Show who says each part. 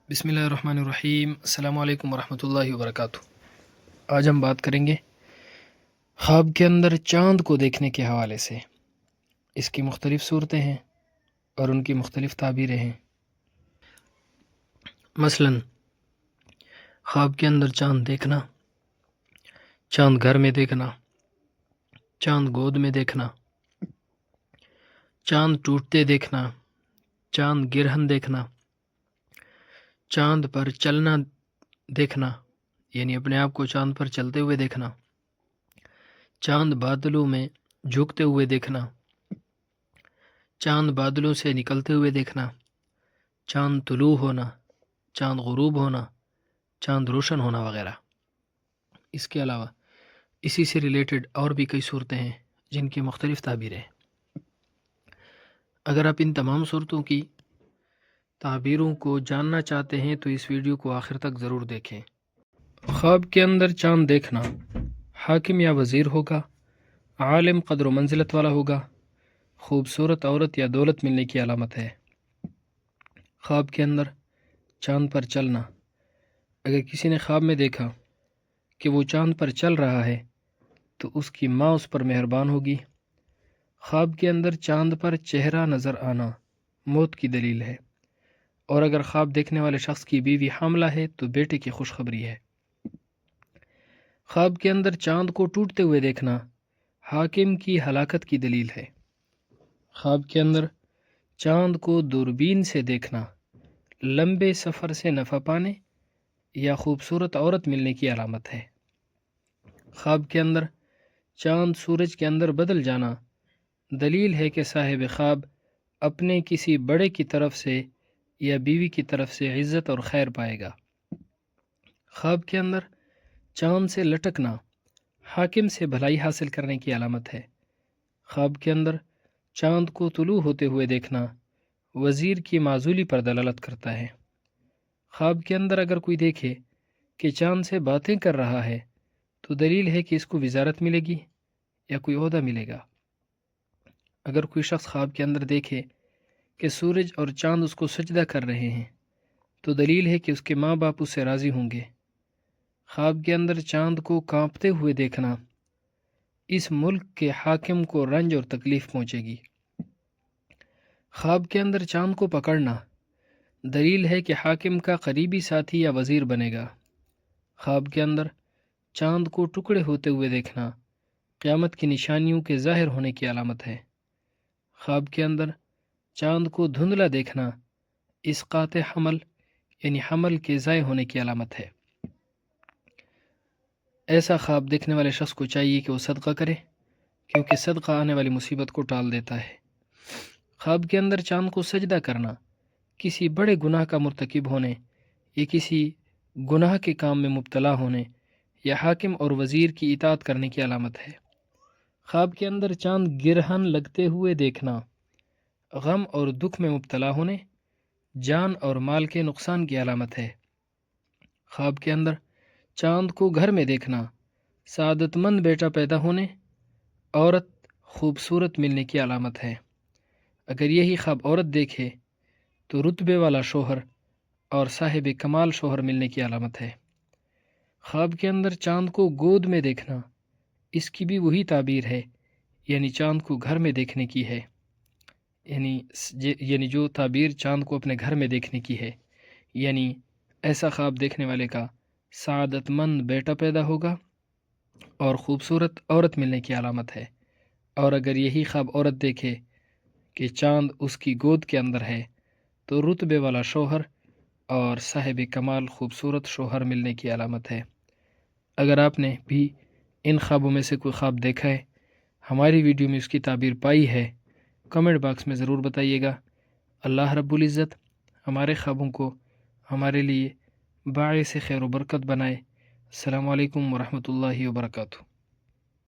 Speaker 1: بسم اللہ الرحمن الرحیم۔ السلام علیکم ورحمۃ اللہ وبرکاتہ۔ آج ہم بات کریں گے خواب کے اندر چاند کو دیکھنے کے حوالے سے۔ اس کی مختلف صورتیں ہیں اور ان کی مختلف تعبیریں ہیں۔ مثلا خواب کے اندر چاند دیکھنا، چاند گھر میں دیکھنا، چاند گود میں دیکھنا، چاند ٹوٹتے دیکھنا، چاند گرہن دیکھنا، چاند پر چلنا دیکھنا، یعنی اپنے آپ کو چاند پر چلتے ہوئے دیکھنا، چاند بادلوں میں جھکتے ہوئے دیکھنا، چاند بادلوں سے نکلتے ہوئے دیکھنا، چاند طلوع ہونا، چاند غروب ہونا، چاند روشن ہونا وغیرہ۔ اس کے علاوہ اسی سے ریلیٹڈ اور بھی کئی صورتیں ہیں جن کی مختلف تعبیریں ہیں۔ اگر آپ ان تمام صورتوں کی تعبیروں کو جاننا چاہتے ہیں تو اس ویڈیو کو آخر تک ضرور دیکھیں۔ خواب کے اندر چاند دیکھنا حاکم یا وزیر ہوگا، عالم قدر و منزلت والا ہوگا، خوبصورت عورت یا دولت ملنے کی علامت ہے۔ خواب کے اندر چاند پر چلنا، اگر کسی نے خواب میں دیکھا کہ وہ چاند پر چل رہا ہے تو اس کی ماں اس پر مہربان ہوگی۔ خواب کے اندر چاند پر چہرہ نظر آنا موت کی دلیل ہے، اور اگر خواب دیکھنے والے شخص کی بیوی حاملہ ہے تو بیٹے کی خوشخبری ہے۔ خواب کے اندر چاند کو ٹوٹتے ہوئے دیکھنا حاکم کی ہلاکت کی دلیل ہے۔ خواب کے اندر چاند کو دوربین سے دیکھنا لمبے سفر سے نفع پانے یا خوبصورت عورت ملنے کی علامت ہے۔ خواب کے اندر چاند سورج کے اندر بدل جانا دلیل ہے کہ صاحب خواب اپنے کسی بڑے کی طرف سے یا بیوی کی طرف سے عزت اور خیر پائے گا۔ خواب کے اندر چاند سے لٹکنا حاکم سے بھلائی حاصل کرنے کی علامت ہے۔ خواب کے اندر چاند کو طلوع ہوتے ہوئے دیکھنا وزیر کی معزولی پر دلالت کرتا ہے۔ خواب کے اندر اگر کوئی دیکھے کہ چاند سے باتیں کر رہا ہے تو دلیل ہے کہ اس کو وزارت ملے گی یا کوئی عہدہ ملے گا۔ اگر کوئی شخص خواب کے اندر دیکھے کہ سورج اور چاند اس کو سجدہ کر رہے ہیں تو دلیل ہے کہ اس کے ماں باپ اس سے راضی ہوں گے۔ خواب کے اندر چاند کو کانپتے ہوئے دیکھنا اس ملک کے حاکم کو رنج اور تکلیف پہنچے گی۔ خواب کے اندر چاند کو پکڑنا دلیل ہے کہ حاکم کا قریبی ساتھی یا وزیر بنے گا۔ خواب کے اندر چاند کو ٹکڑے ہوتے ہوئے دیکھنا قیامت کی نشانیوں کے ظاہر ہونے کی علامت ہے۔ خواب کے اندر چاند کو دھندلا دیکھنا اسقاط حمل یعنی حمل کے ضائع ہونے کی علامت ہے۔ ایسا خواب دیکھنے والے شخص کو چاہیے کہ وہ صدقہ کرے، کیونکہ صدقہ آنے والی مصیبت کو ٹال دیتا ہے۔ خواب کے اندر چاند کو سجدہ کرنا کسی بڑے گناہ کا مرتکب ہونے یا کسی گناہ کے کام میں مبتلا ہونے یا حاکم اور وزیر کی اطاعت کرنے کی علامت ہے۔ خواب کے اندر چاند گرہن لگتے ہوئے دیکھنا غم اور دکھ میں مبتلا ہونے، جان اور مال کے نقصان کی علامت ہے۔ خواب کے اندر چاند کو گھر میں دیکھنا سعادت مند بیٹا پیدا ہونے، عورت خوبصورت ملنے کی علامت ہے۔ اگر یہی خواب عورت دیکھے تو رتبے والا شوہر اور صاحب کمال شوہر ملنے کی علامت ہے۔ خواب کے اندر چاند کو گود میں دیکھنا اس کی بھی وہی تعبیر ہے، یعنی چاند کو گھر میں دیکھنے کی ہے، یعنی جو تعبیر چاند کو اپنے گھر میں دیکھنے کی ہے، یعنی ایسا خواب دیکھنے والے کا سعادت مند بیٹا پیدا ہوگا اور خوبصورت عورت ملنے کی علامت ہے۔ اور اگر یہی خواب عورت دیکھے کہ چاند اس کی گود کے اندر ہے تو رتبے والا شوہر اور صاحب کمال خوبصورت شوہر ملنے کی علامت ہے۔ اگر آپ نے بھی ان خوابوں میں سے کوئی خواب دیکھا ہے، ہماری ویڈیو میں اس کی تعبیر پائی ہے، کمنٹ باکس میں ضرور بتائیے گا۔ اللہ رب العزت ہمارے خوابوں کو ہمارے لیے باعث خیر و برکت بنائے۔ السلام علیکم ورحمۃ اللہ وبرکاتہ۔